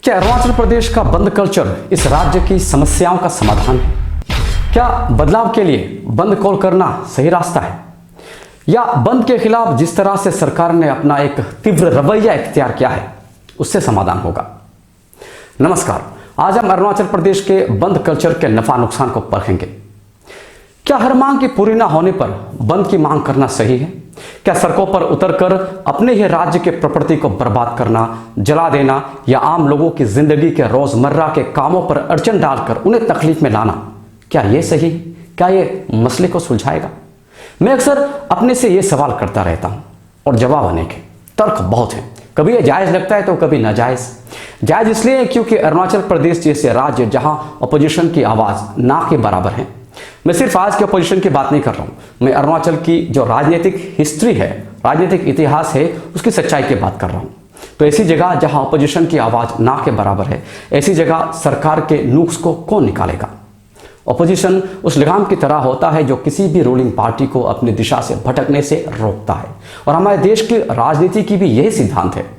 क्या अरुणाचल प्रदेश का बंद कल्चर इस राज्य की समस्याओं का समाधान है? क्या बदलाव के लिए बंद कॉल करना सही रास्ता है, या बंद के खिलाफ जिस तरह से सरकार ने अपना एक तीव्र रवैया इख्तियार किया है उससे समाधान होगा? नमस्कार, आज हम अरुणाचल प्रदेश के बंद कल्चर के नफा नुकसान को परखेंगे। क्या हर मांग की पूरी ना होने पर बंद की मांग करना सही है? क्या सड़कों पर उतरकर अपने ही राज्य के प्रॉपर्टी को बर्बाद करना, जला देना या आम लोगों की जिंदगी के रोजमर्रा के कामों पर अड़चन डालकर उन्हें तकलीफ में लाना, क्या यह सही है? क्या यह मसले को सुलझाएगा? मैं अक्सर अपने से यह सवाल करता रहता हूं और जवाब अनेक है। तर्क बहुत है, कभी यह जायज लगता है तो कभी नाजायज। जायज इसलिए क्योंकि अरुणाचल प्रदेश जैसे राज्य जहां अपोजिशन की आवाज ना के बराबर है। मैं सिर्फ आज के अपोजिशन की बात नहीं कर रहा हूं, मैं अरुणाचल की जो राजनीतिक हिस्ट्री है, राजनीतिक इतिहास है, उसकी सच्चाई की बात कर रहा हूं। तो ऐसी जगह जहां अपोजिशन की आवाज ना के बराबर है, ऐसी जगह सरकार के नुक्स को कौन निकालेगा? अपोजिशन उस लगाम की तरह होता है जो किसी भी रूलिंग पार्टी को अपनी दिशा से भटकने से रोकता है, और हमारे देश की राजनीति की भी यही सिद्धांत है।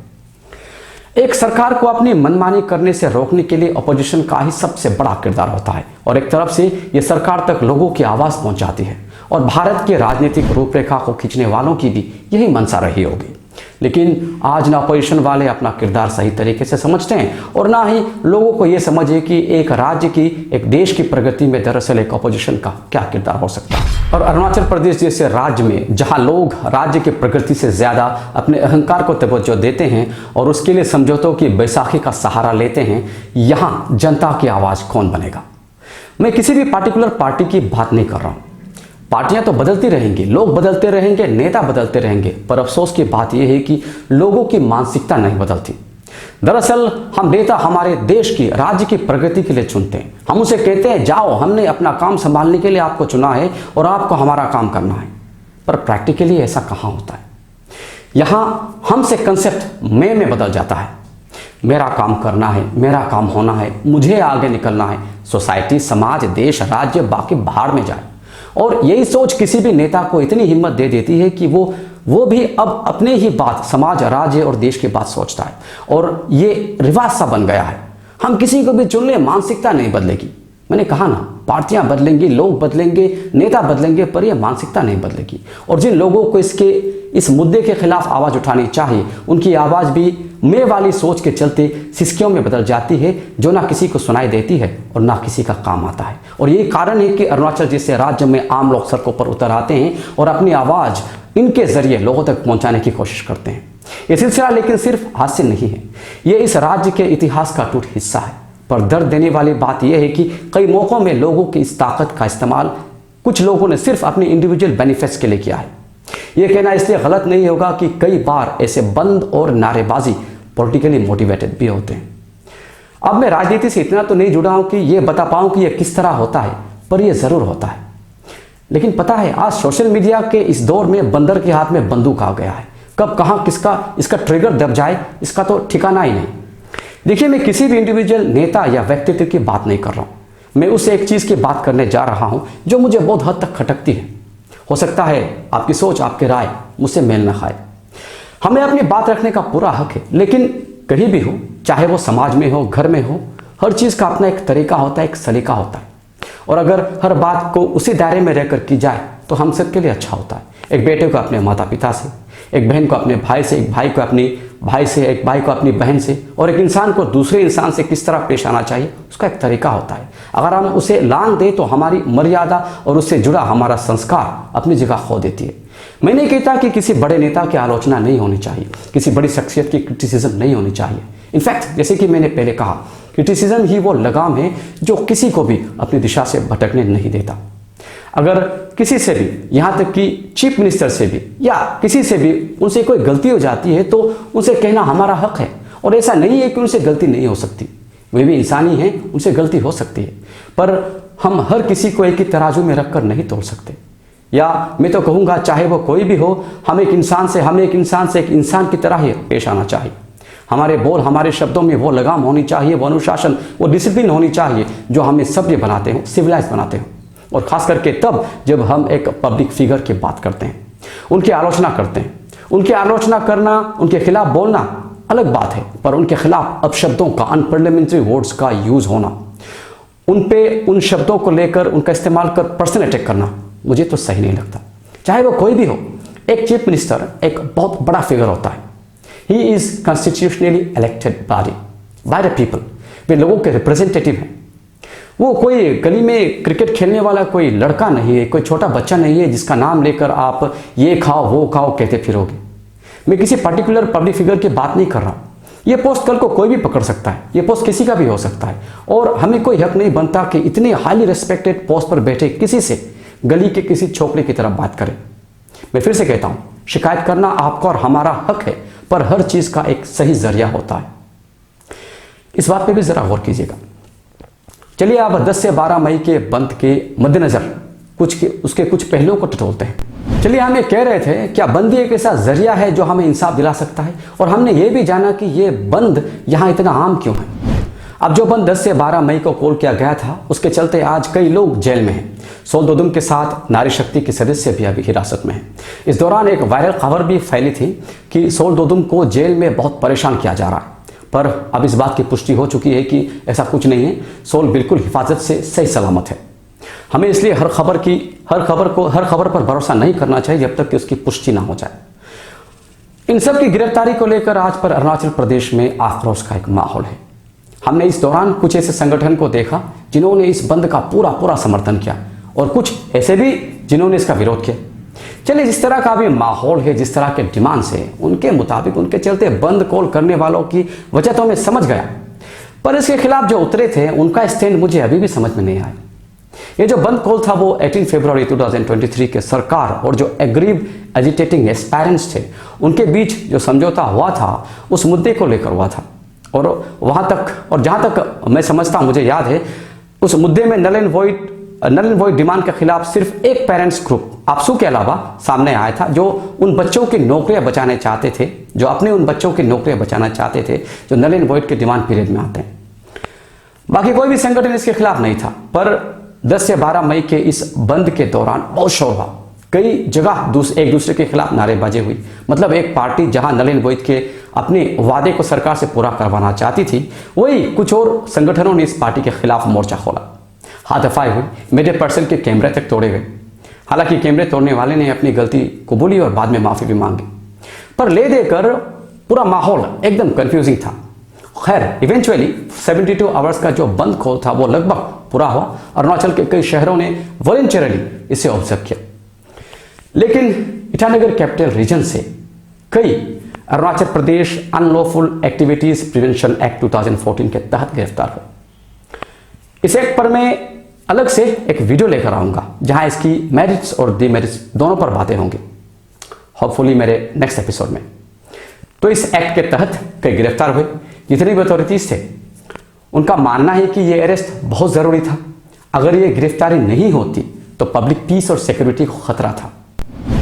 एक सरकार को अपनी मनमानी करने से रोकने के लिए अपोजिशन का ही सबसे बड़ा किरदार होता है, और एक तरफ से यह सरकार तक लोगों की आवाज पहुंचाती है, और भारत की राजनीतिक रूपरेखा को खींचने वालों की भी यही मंशा रही होगी। लेकिन आज ना अपोजिशन वाले अपना किरदार सही तरीके से समझते हैं, और ना ही लोगों को यह समझे कि एक राज्य की, एक देश की प्रगति में दरअसल एक अपोजिशन का क्या किरदार हो सकता है। और अरुणाचल प्रदेश जैसे राज्य में जहां लोग राज्य की प्रगति से ज्यादा अपने अहंकार को तवज्जो देते हैं और उसके लिए समझौतों की बैसाखी का सहारा लेते हैं, यहां जनता की आवाज कौन बनेगा? मैं किसी भी पार्टिकुलर पार्टी की बात नहीं कर रहा हूं। पार्टियां तो बदलती रहेंगी, लोग बदलते रहेंगे, नेता बदलते रहेंगे, पर अफसोस की बात यह है कि लोगों की मानसिकता नहीं बदलती। दरअसल हम नेता हमारे देश की, राज्य की प्रगति के लिए चुनते हैं। हम उसे कहते हैं जाओ, हमने अपना काम संभालने के लिए आपको चुना है और आपको हमारा काम करना है, पर प्रैक्टिकली ऐसा कहाँ होता है? यहां हमसे कंसेप्ट मैं में बदल जाता है। मेरा काम करना है, मेरा काम होना है, मुझे आगे निकलना है, सोसाइटी, समाज, देश, राज्य बाकी बाहर में जाए। और यही सोच किसी भी नेता को इतनी हिम्मत दे देती है कि वो भी अब अपने ही बात, समाज, राज्य और देश की बात सोचता है, और ये रिवाज सा बन गया है। हम किसी को भी चुन ले, मानसिकता नहीं बदलेगी। मैंने कहा ना, पार्टियां बदलेंगी, लोग बदलेंगे, नेता बदलेंगे, पर यह मानसिकता नहीं बदलेगी। और जिन लोगों को इस मुद्दे के खिलाफ आवाज उठानी चाहिए, उनकी आवाज भी मैं वाली सोच के चलते सिसकियों में बदल जाती है, जो ना किसी को सुनाई देती है और ना किसी का काम आता है। और यही कारण है कि अरुणाचल जैसे राज्य में आम लोग सड़कों पर उतर आते हैं और अपनी आवाज इनके जरिए लोगों तक पहुंचाने की कोशिश करते हैं। यह सिलसिला लेकिन सिर्फ आज से नहीं है, यह इस राज्य के इतिहास का अटूट हिस्सा है। पर दर्द देने वाली बात यह है कि कई मौकों में लोगों की इस ताकत का इस्तेमाल कुछ लोगों ने सिर्फ अपने इंडिविजुअल बेनिफिट्स के लिए किया है। यह कहना इसलिए गलत नहीं होगा कि कई बार ऐसे बंद और नारेबाजी पॉलिटिकली मोटिवेटेड भी होते हैं। अब मैं राजनीति से इतना तो नहीं जुड़ा हूं कि यह बता पाऊं कि यह किस तरह होता है, पर यह जरूर होता है। लेकिन पता है, आज सोशल मीडिया के इस दौर में बंदर के हाथ में बंदूक आ गया है। कब कहां किसका इसका ट्रिगर दब जाए, इसका तो ठिकाना ही नहीं। देखिए, मैं किसी भी इंडिविजुअल नेता या व्यक्तित्व की बात नहीं कर रहा हूं। मैं उस एक चीज की बात करने जा रहा हूं जो मुझे बहुत हद तक खटकती है। हो सकता है आपकी सोच, आपकी राय मुझसे मेल न खाए। हमें अपनी बात रखने का पूरा हक है, लेकिन कहीं भी हो, चाहे वो समाज में हो, घर में हो, हर चीज का अपना एक तरीका होता है, एक सलीका होता है। और अगर हर बात को उसी दायरे में रहकर की जाए तो हम सबके लिए अच्छा होता है। एक बेटे को अपने माता पिता से, एक बहन को अपने भाई से, एक भाई को अपनी भाई से, एक भाई को अपनी बहन से, और एक इंसान को दूसरे इंसान से किस तरह पेश आना चाहिए, उसका एक तरीका होता है। अगर हम उसे लांघ दें तो हमारी मर्यादा और उससे जुड़ा हमारा संस्कार अपनी जगह खो देती है। मैं नहीं कहता कि किसी बड़े नेता की आलोचना नहीं होनी चाहिए, किसी बड़ी शख्सियत की क्रिटिसिज्म नहीं होनी चाहिए। इनफैक्ट, जैसे कि मैंने पहले कहा, क्रिटिसिज्म ही वो लगाम है जो किसी को भी अपनी दिशा से भटकने नहीं देता। अगर किसी से भी, यहाँ तक कि चीफ मिनिस्टर से भी या किसी से भी उनसे कोई गलती हो जाती है तो उनसे कहना हमारा हक है। और ऐसा नहीं है कि उनसे गलती नहीं हो सकती, वे भी इंसानी हैं, उनसे गलती हो सकती है। पर हम हर किसी को एक ही तराजू में रखकर नहीं तोल सकते। या मैं तो कहूँगा, चाहे वो कोई भी हो, हमें एक इंसान से एक इंसान की तरह ही पेश आना चाहिए। हमारे बोल, हमारे शब्दों में वो लगाम होनी चाहिए, वो अनुशासन, वो डिसिप्लिन होनी चाहिए जो हमें सभ्य बनाते हो, सिविलाइज बनाते हो। और खास करके तब जब हम एक पब्लिक फिगर की बात करते हैं, उनकी आलोचना करते हैं। उनकी आलोचना करना, उनके खिलाफ बोलना अलग बात है, पर उनके खिलाफ अपशब्दों का, अनपार्लियामेंट्री वर्ड्स का यूज होना, उन शब्दों को लेकर उनका इस्तेमाल कर पर्सनल अटैक करना मुझे तो सही नहीं लगता। चाहे वो कोई भी हो, एक चीफ मिनिस्टर एक बहुत बड़ा फिगर होता है। He is constitutionally elected body by the people. वे लोगों के रिप्रेजेंटेटिव हैं। वो कोई गली में क्रिकेट खेलने वाला कोई लड़का नहीं है, कोई छोटा बच्चा नहीं है जिसका नाम लेकर आप ये खाओ वो खाओ कहते फिरोगे। मैं किसी पर्टिकुलर पब्लिक फिगर की बात नहीं कर रहा हूँ। ये पोस्ट कल को कोई भी पकड़ सकता है, ये पोस्ट किसी का भी हो सकता है, और हमें कोई हक नहीं बनता कि इतने हाईली रेस्पेक्टेड पोस्ट पर बैठे किसी से गली के किसी छोकरे की तरफ बात करें। मैं फिर से कहता हूँ, शिकायत करना आपका और हमारा हक है, पर हर चीज़ का एक सही जरिया होता है। इस बात पे भी ज़रा गौर कीजिएगा। चलिए अब 10 से 12 मई के बंद के मद्देनज़र उसके कुछ पहलुओं को टटोलते हैं। चलिए हम ये कह रहे थे, क्या बंद एक ऐसा जरिया है जो हमें इंसाफ दिला सकता है, और हमने ये भी जाना कि ये बंद यहाँ इतना आम क्यों है। अब जो बंद 10 से 12 मई को कॉल किया गया था, उसके चलते आज कई लोग जेल में हैं। सोल दोदुम के साथ नारी शक्ति के सदस्य भी अभी हिरासत में हैं। इस दौरान एक वायरल खबर भी फैली थी कि सोल दोदुम को जेल में बहुत परेशान किया जा रहा है, पर अब इस बात की पुष्टि हो चुकी है कि ऐसा कुछ नहीं है। सोल बिल्कुल हिफाजत से सही सलामत है। हमें इसलिए हर खबर पर भरोसा नहीं करना चाहिए जब तक कि उसकी पुष्टि ना हो जाए। इन सब की गिरफ्तारी को लेकर आज पर अरुणाचल प्रदेश में आक्रोश का एक माहौल है। हमने इस दौरान कुछ ऐसे संगठन को देखा जिन्होंने इस बंद का पूरा समर्थन किया, और कुछ ऐसे भी जिन्होंने इसका विरोध किया। चलिए, जिस तरह का भी माहौल है, जिस तरह के डिमांड्स है, उनके मुताबिक उनके चलते बंद कॉल करने वालों की वजह तो मैं समझ गया, पर इसके खिलाफ जो उतरे थे उनका स्टैंड मुझे अभी भी समझ में नहीं आया। ये जो बंद कॉल था वो 18 फरवरी 2023 के सरकार और जो एग्रीव एजिटेटिंग एस्पायरेंट्स थे उनके बीच जो समझौता हुआ था उस मुद्दे को लेकर हुआ था, और वहाँ तक, और जहाँ तक मैं समझता हूँ, मुझे याद है, उस मुद्दे में नल एंड वॉइड डिमांड के खिलाफ सिर्फ एक पेरेंट्स ग्रुप आपसू के अलावा सामने आया था, जो उन बच्चों की नौकरियां बचाने चाहते थे, जो अपने उन बच्चों की नौकरियां बचाना चाहते थे जो नल एंड वॉइड के डिमांड पीरियड में आते हैं। बाकी कोई भी संगठन इसके खिलाफ नहीं था, पर 10 से 12 मई के इस बंद के दौरान बहुत शोर हुआ। कई जगह एक दूसरे के खिलाफ नारेबाजी हुई। मतलब एक पार्टी जहां नल एंड वॉइड के अपने वादे को सरकार से पूरा करवाना चाहती थी, वही कुछ और संगठनों ने इस पार्टी के खिलाफ मोर्चा खोला। हाथापाई हुई, मेरे पर्सन के कैमरे तक तोड़े गए। हालांकि कैमरे तोड़ने वाले ने अपनी गलती कबूली और बाद में माफ़ी भी मांगी, पर ले देकर पूरा माहौल एकदम कंफ्यूजिंग था। खैर, इवेंचुअली 72 आवर्स का जो बंद कॉल था वो लगभग पूरा हुआ। अरुणाचल के कई शहरों ने वॉलंटियरली इसे ऑब्जर्व किया, लेकिन ईटानगर कैपिटल रीजन से कई Arunachal Pradesh unlawful activities prevention act 2014 के तहत गिरफ्तार हुए। इस एक्ट पर मैं अलग से एक वीडियो लेकर आऊंगा जहां इसकी मेरिट्स और डिमेरिट्स दोनों पर बातें होंगी, होपफुली मेरे नेक्स्ट एपिसोड में। तो इस एक्ट के तहत कई गिरफ्तार हुए। जितने भी अथॉरिटीज थे उनका मानना है कि यह अरेस्ट बहुत ज़रूरी था। अगर ये गिरफ्तारी नहीं होती तो पब्लिक पीस और सिक्योरिटी को खतरा था।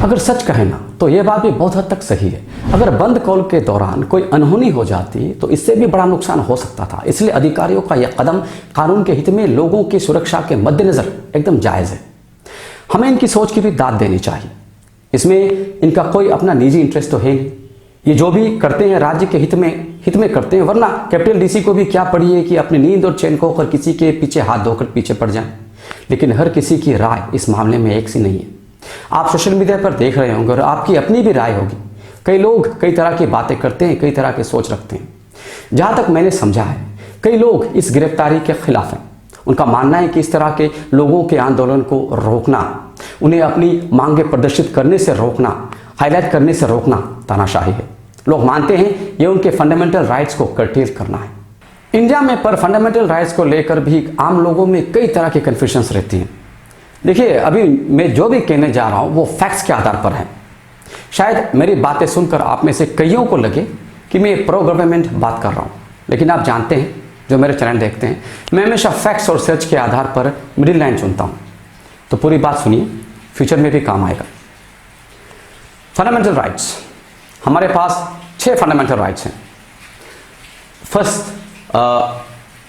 अगर सच कहें ना तो यह बात भी बहुत हद तक सही है। अगर बंद कॉल के दौरान कोई अनहोनी हो जाती तो इससे भी बड़ा नुकसान हो सकता था। इसलिए अधिकारियों का यह कदम कानून के हित में, लोगों की सुरक्षा के मद्देनजर एकदम जायज़ है। हमें इनकी सोच की भी दाद देनी चाहिए। इसमें इनका कोई अपना निजी इंटरेस्ट तो है नहीं। ये जो भी करते हैं राज्य के हित में करते हैं, वरना कैपिटल डीसी को भी क्या पड़ी है कि अपनी नींद और चैन को होकर किसी के पीछे हाथ धोकर पीछे पड़ जाएं। लेकिन हर किसी की राय इस मामले में एक सी नहीं है। आप सोशल मीडिया पर देख रहे होंगे और आपकी अपनी भी राय होगी। कई लोग कई तरह की बातें करते हैं, कई तरह की सोच रखते हैं। जहाँ तक मैंने समझा है, कई लोग इस गिरफ्तारी के खिलाफ हैं। उनका मानना है कि इस तरह के लोगों के आंदोलन को रोकना, उन्हें अपनी मांगे प्रदर्शित करने से रोकना, हाईलाइट करने से रोकना तानाशाही है। लोग मानते हैं ये उनके फंडामेंटल राइट्स को कर्टेल करना है। इंडिया में पर फंडामेंटल राइट्स को लेकर भी आम लोगों में कई तरह की कन्फ्यूजन्स रहती हैं। देखिए, अभी मैं जो भी कहने जा रहा हूँ वो फैक्ट्स के आधार पर है। शायद मेरी बातें सुनकर आप में से कईयों को लगे कि मैं प्रो गवर्नमेंट बात कर रहा हूँ, लेकिन आप जानते हैं, जो मेरे चैनल देखते हैं, मैं हमेशा फैक्ट्स और सर्च के आधार पर मिडिल लाइन चुनता हूँ। तो पूरी बात सुनिए, फ्यूचर में भी काम आएगा। फंडामेंटल राइट्स, हमारे पास 6 फंडामेंटल राइट्स हैं। First,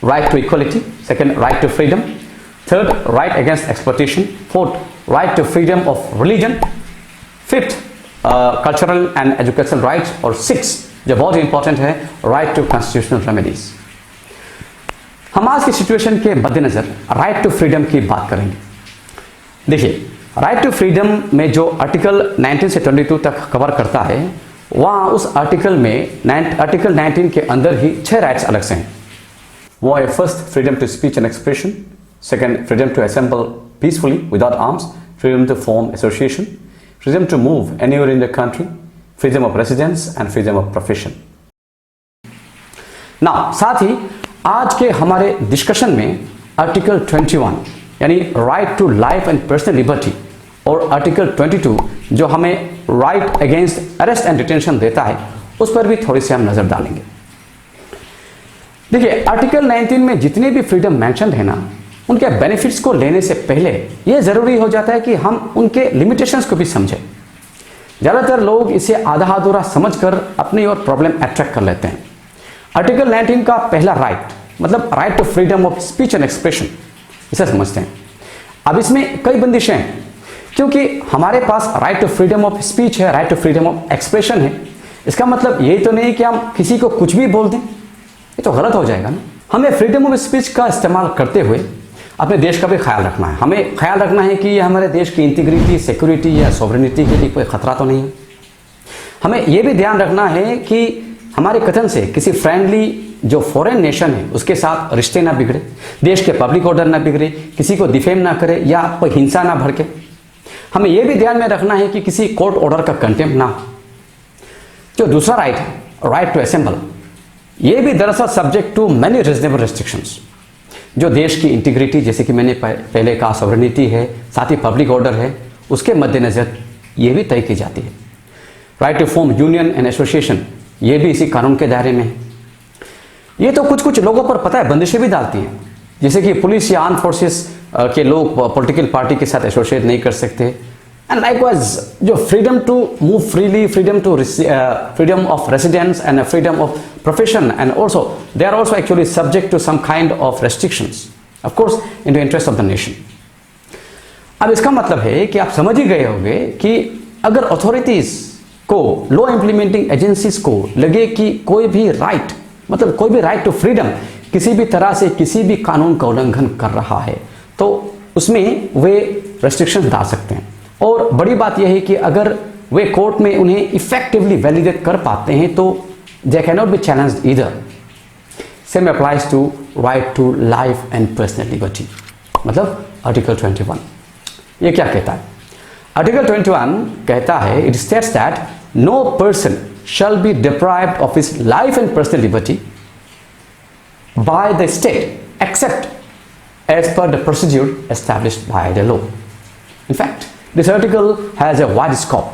right to equality. Second, right to freedom. Third, right against exploitation. Fourth, right to freedom of religion. Fifth, cultural and educational rights. और 6, जो बहुत इंपॉर्टेंट है, राइट टू कॉन्स्टिट्यूशनल रेमेडीज। हम आज की सिचुएशन के मद्देनजर राइट टू फ्रीडम की बात करेंगे। देखिए, राइट टू फ्रीडम में जो आर्टिकल 19 से 22 तक कवर करता है, वहाँ उस आर्टिकल में आर्टिकल 19 के अंदर ही 6 राइट्स अलग से हैं। वो है first, freedom to speech and expression, second, freedom to assemble peacefully without arms, freedom to form association, freedom to move anywhere in the country, freedom of residence and freedom of profession. ना साथ ही आज के हमारे discussion में article 21 यानी right to life and personal liberty और article 22 जो हमें right against arrest and detention देता है, उस पर भी थोड़ी सी हम नजर डालेंगे। देखिए, आर्टिकल 19 में जितने भी फ्रीडम मेंशन है ना, उनके बेनिफिट्स को लेने से पहले यह जरूरी हो जाता है कि हम उनके लिमिटेशंस को भी समझें। ज्यादातर लोग इसे आधा अधूरा समझकर अपनी ओर प्रॉब्लम अट्रैक्ट कर लेते हैं। आर्टिकल 19 का पहला राइट मतलब right to freedom of speech and expression, इसे समझते हैं। अब इसमें कई बंदिशें हैं, क्योंकि हमारे पास right to freedom of speech है, right to freedom of expression है। इसका मतलब यही तो नहीं कि हम किसी को कुछ भी बोल दें, ये तो गलत हो जाएगा ना। हमें फ्रीडम ऑफ स्पीच का इस्तेमाल करते हुए अपने देश का भी ख्याल रखना है। हमें ख्याल रखना है कि ये हमारे देश की इंटीग्रिटी, सिक्योरिटी या सॉवरेनिटी के लिए कोई खतरा तो नहीं है। हमें यह भी ध्यान रखना है कि हमारे कथन से किसी फ्रेंडली जो फॉरेन नेशन है उसके साथ रिश्ते ना बिगड़े, देश के पब्लिक ऑर्डर ना बिगड़े, किसी को डिफेम ना करे या कोई हिंसा ना भड़के। हमें यह भी ध्यान में रखना है कि किसी कोर्ट ऑर्डर का कंटेम्प्ट ना हो। जो दूसरा राइट है, राइट टू असेंबल, ये भी दरअसल subject to many reasonable restrictions. जो देश की इंटीग्रिटी, जैसे कि मैंने पहले कहा, सॉवरेनिटी है, साथ ही पब्लिक ऑर्डर है, उसके मद्देनजर ये भी तय की जाती है। Right to form union and association, ये भी इसी कानून के दायरे में है। ये तो कुछ कुछ लोगों पर पता है बंदिशें भी डालती हैं, जैसे कि पुलिस या आर्म फोर्सेस के लोग पॉलिटिकल पार्टी के साथ एसोसिएट नहीं कर सकते। एंड लाइकवाइज जो freedom to move freely, freedom of residence and freedom of profession, and also they are also actually subject to some kind of restrictions, of course in the interest of the nation. अब इसका मतलब है कि आप समझ ही गए होंगे कि अगर अथॉरिटीज को, लॉ इंप्लीमेंटिंग एजेंसीज को लगे कि कोई भी राइट मतलब कोई भी राइट टू फ्रीडम किसी भी तरह से किसी भी कानून का उल्लंघन कर रहा है, तो उसमें वे रेस्ट्रिक्शन डाल सकते हैं। और बड़ी बात यह है कि अगर वे कोर्ट में उन्हें इफेक्टिवली वैलिडेट कर पाते हैं तो they can not be challenged either. Same applies to right to life and personal liberty. मतलब आर्टिकल 21 ये क्या कहता है? आर्टिकल 21 कहता है, it states that no person shall be deprived of his life and personal liberty by the state except as per the procedure established by the law. In fact, this article has a wide scope,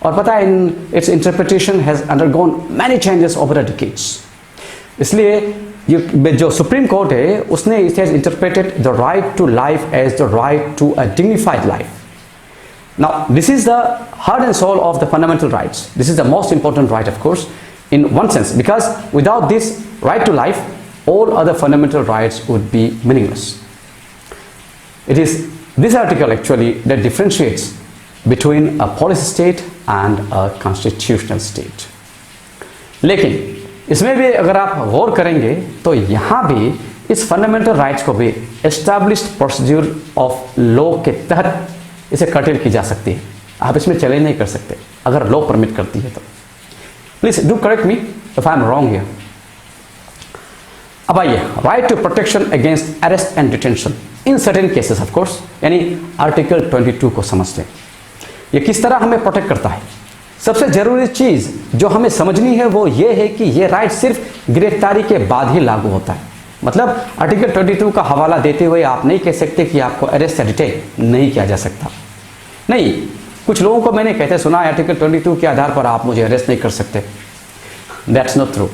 और पता है its interpretation has undergone many changes over the decades. इसलिए जो supreme court है उसने it has interpreted the right to life as the right to a dignified life. Now, this is the heart and soul of the fundamental rights. This is the most important right, of course, in one sense, because without this right to life, all other fundamental rights would be meaningless. It is this article actually that differentiates between a police state and a constitutional state. लेकिन इसमें भी अगर आप गौर करेंगे तो यहाँ भी इस फंडामेंटल राइट्स को भी एस्टैब्लिश्ड प्रोसीड्यूर ऑफ लॉ के तहत इसे कर्टेल की जा सकती है। आप इसमें चैलेंज नहीं कर सकते अगर लॉ परमिट करती है तो। Please do correct me if I am wrong here. अब आइए, right to protection against arrest and detention in certain cases, of course, यानी आर्टिकल 22 को समझते हैं। ये किस तरह हमें प्रोटेक्ट करता है? सबसे जरूरी चीज जो हमें समझनी है वो ये है कि ये राइट सिर्फ गिरफ्तारी के बाद ही लागू होता है। मतलब आर्टिकल 22 का हवाला देते हुए आप नहीं कह सकते कि आपको अरेस्ट या डिटेन नहीं किया जा सकता। नहीं, कुछ लोगों को मैंने कहते सुना है आर्टिकल 22 के आधार पर आप मुझे अरेस्ट नहीं कर सकते। That's not true.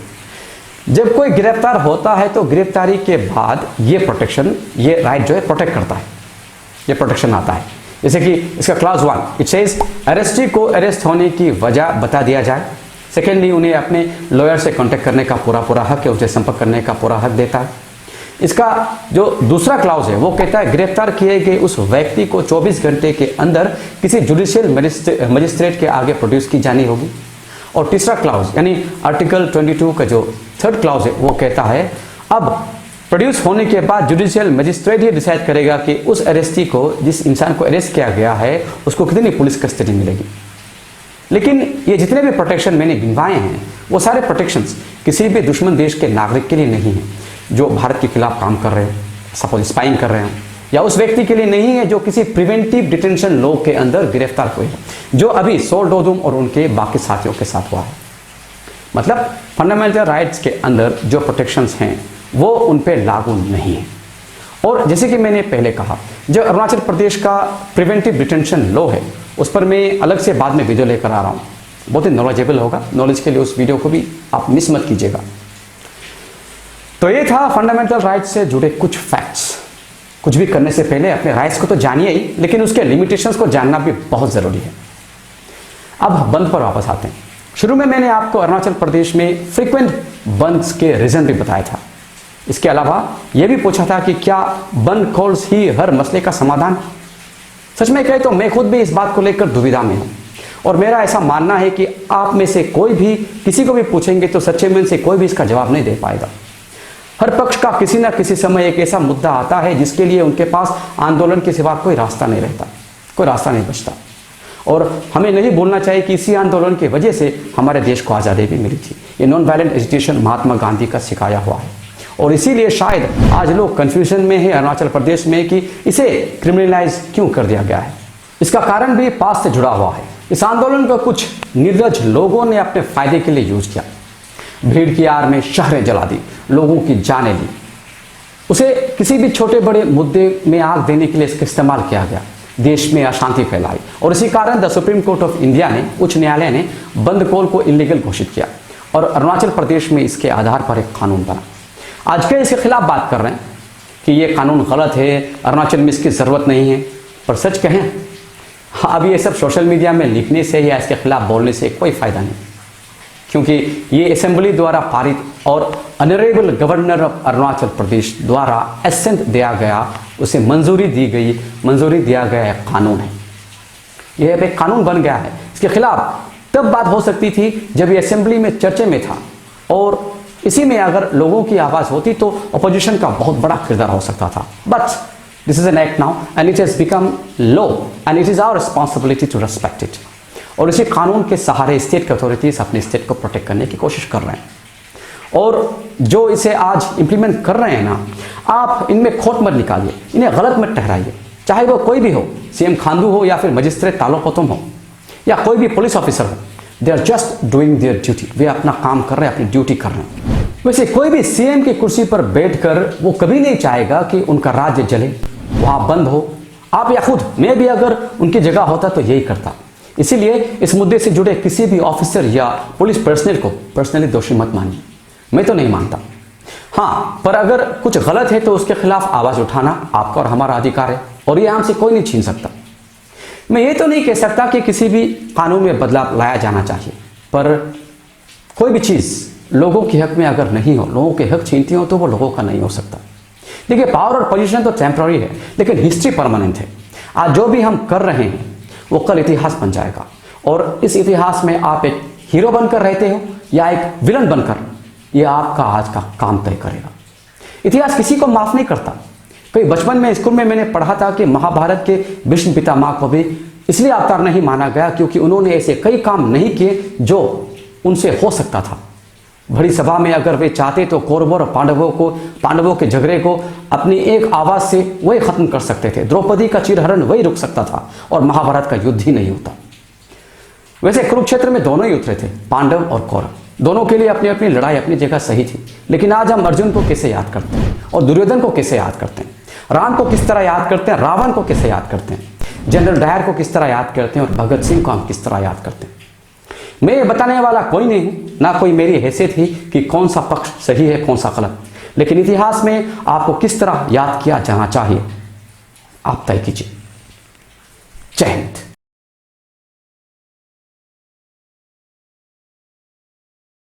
जब कोई गिरफ्तार होता है तो गिरफ्तारी के बाद ये प्रोटेक्शन, ये राइट जो है प्रोटेक्ट करता है, ये प्रोटेक्शन आता है। जैसे कि इसका क्लॉज 1 इट सेज अरेस्टी को अरेस्ट होने की वजह बता दिया जाए। सेकेंडली, उन्हें अपने लॉयर से कांटेक्ट करने का पूरा हक है, उनसे संपर्क करने का पूरा हक देता है। इसका जो दूसरा क्लाउज है वो कहता है गिरफ्तार किए गए उस व्यक्ति को 24 घंटे के अंदर किसी जुडिशियल मजिस्ट्रेट के आगे प्रोड्यूस की जानी होगी। और तीसरा क्लाउज यानी आर्टिकल 22 का जो थर्ड क्लाउज है वो कहता है अब प्रोड्यूस होने के बाद जुडिशियल मजिस्ट्रेट ये डिसाइड करेगा कि उस अरेस्टी को, जिस इंसान को अरेस्ट किया गया है, उसको कितनी पुलिस कस्टडी मिलेगी। लेकिन ये जितने भी प्रोटेक्शन मैंने गिनवाए हैं वो सारे प्रोटेक्शंस किसी भी दुश्मन देश के नागरिक के लिए नहीं है जो भारत के खिलाफ काम कर रहे हैं, सपोज स्पाइंग कर रहे हैं, या उस व्यक्ति के लिए नहीं है जो किसी प्रिवेंटिव डिटेंशन लॉ के अंदर गिरफ्तार हुए हैं, जो अभी सोल डोदुम और उनके बाकी साथियों के साथ हुआ है। मतलब फंडामेंटल राइट्स के अंदर जो प्रोटेक्शंस हैं वो उन पर लागू नहीं है। और जैसे कि मैंने पहले कहा, जो अरुणाचल प्रदेश का प्रिवेंटिव डिटेंशन लॉ है उस पर मैं अलग से बाद में वीडियो लेकर आ रहा हूँ, बहुत ही नॉलेजेबल होगा। नॉलेज के लिए उस वीडियो को भी आप मिस मत कीजिएगा। तो ये था फंडामेंटल राइट्स से जुड़े कुछ फैक्ट्स। कुछ भी करने से पहले अपने राइट्स को तो जानिए ही, लेकिन उसके लिमिटेशंस को जानना भी बहुत ज़रूरी है। अब बंद पर वापस आते हैं। शुरू में मैंने आपको अरुणाचल प्रदेश में फ्रीक्वेंट बंद्स के रीज़न भी बताया था। इसके अलावा यह भी पूछा था कि क्या बंद कॉल्स ही हर मसले का समाधान। सच में कहे तो मैं खुद भी इस बात को लेकर दुविधा में हूँ, और मेरा ऐसा मानना है कि आप में से कोई भी किसी को भी पूछेंगे तो सच्चे मन से कोई भी इसका जवाब नहीं दे पाएगा। हर पक्ष का किसी न किसी समय एक ऐसा मुद्दा आता है जिसके लिए उनके पास आंदोलन के सिवा कोई रास्ता नहीं रहता, कोई रास्ता नहीं बचता। और हमें नहीं भूलना चाहिए कि इसी आंदोलन की वजह से हमारे देश को आज़ादी भी मिली थी। ये non violent agitation Mahatma Gandhi का सिखाया हुआ है, और इसीलिए शायद आज लोग कन्फ्यूजन में है अरुणाचल प्रदेश में कि इसे क्रिमिनलाइज क्यों कर दिया गया है। इसका कारण भी पास से जुड़ा हुआ है। इस आंदोलन को कुछ निर्लज लोगों ने अपने फायदे के लिए यूज किया। भीड़ की आड़ में शहरें जला दी, लोगों की जानें ली, उसे किसी भी छोटे बड़े मुद्दे में आग देने के लिए इसका इस्तेमाल किया गया, देश में अशांति फैलाई, और इसी कारण the supreme court of India ने, उच्च न्यायालय ने बंद कॉल को इलीगल घोषित किया, और अरुणाचल प्रदेश में इसके आधार पर एक कानून बना। आज के इसके खिलाफ बात कर रहे हैं कि ये कानून गलत है, अरुणाचल में इसकी ज़रूरत नहीं है। पर सच कहें, अब ये सब सोशल मीडिया में लिखने से या इसके खिलाफ बोलने से कोई फ़ायदा नहीं, क्योंकि ये असेंबली द्वारा पारित और honourable governor of Arunachal Pradesh द्वारा एसेंट दिया गया, उसे मंजूरी दिया गया एक कानून है। यह एक कानून बन गया है। इसके खिलाफ तब बात हो सकती थी जब ये असेंबली में चर्चा में था, और इसी में अगर लोगों की आवाज़ होती तो अपोजिशन का बहुत बड़ा किरदार हो सकता था। But this is an act now and it has become law and it is our responsibility to respect it. और इसी कानून के सहारे स्टेट के अथॉरिटीज अपने स्टेट को प्रोटेक्ट करने की कोशिश कर रहे हैं, और जो इसे आज इंप्लीमेंट कर रहे हैं ना, आप इनमें खोट मत निकालिए, इन्हें गलत मत ठहराइए। चाहे वो कोई भी हो, सीएम खांडू हो या फिर मजिस्ट्रेट तालोपोतम हो या कोई भी पुलिस ऑफिसर हो, they are just doing their duty. वे अपना काम कर रहे हैं, अपनी ड्यूटी कर रहे हैं। वैसे कोई भी सीएम की कुर्सी पर बैठकर वो कभी नहीं चाहेगा कि उनका राज्य जले, वहाँ बंद हो। आप या खुद मैं भी अगर उनकी जगह होता तो यही करता। इसीलिए इस मुद्दे से जुड़े किसी भी ऑफिसर या पुलिस पर्सनल को पर्सनली दोषी मत मानिए। मैं तो नहीं मानता। हाँ, पर अगर कुछ गलत है तो उसके खिलाफ आवाज़ उठाना आपका और हमारा अधिकार है, और ये हमसे कोई नहीं छीन सकता। मैं ये तो नहीं कह सकता कि किसी भी कानून में बदलाव लाया जाना चाहिए, पर कोई भी चीज़ लोगों के हक में अगर नहीं हो, लोगों के हक छीनती हो, तो वो लोगों का नहीं हो सकता। देखिए, पावर और पोजीशन तो टेम्पररी है, लेकिन हिस्ट्री परमानेंट है। आज जो भी हम कर रहे हैं वो कल इतिहास बन जाएगा, और इस इतिहास में आप एक हीरो बनकर रहते हो या एक विलन बनकर, ये आपका आज का काम तय करेगा। इतिहास किसी को माफ़ नहीं करता। कई बचपन में स्कूल में मैंने पढ़ा था कि महाभारत के भीष्म पितामह को भी इसलिए अवतार नहीं माना गया क्योंकि उन्होंने ऐसे कई काम नहीं किए जो उनसे हो सकता था। बड़ी सभा में अगर वे चाहते तो कौरवों और पांडवों के झगड़े को अपनी एक आवाज़ से वही खत्म कर सकते थे। द्रौपदी का चिरहरण वही रुक सकता था, और महाभारत का युद्ध ही नहीं होता। वैसे कुरुक्षेत्र में दोनों ही उतरे थे, पांडव और कौरव। दोनों के लिए अपनी अपनी लड़ाई अपनी जगह सही थी। लेकिन आज हम अर्जुन को कैसे याद करते हैं, और दुर्योधन को कैसे याद करते हैं, राम को किस तरह याद करते हैं, रावण को कैसे याद करते हैं, जनरल डायर को किस तरह याद करते हैं, और भगत सिंह को हम किस तरह याद करते हैं। मैं ये बताने वाला कोई नहीं हूँ, ना कोई मेरी हैसियत ही कि कौन सा पक्ष सही है कौन सा गलत, लेकिन इतिहास में आपको किस तरह याद किया जाना चाहिए आप तय कीजिए। जय हिंद।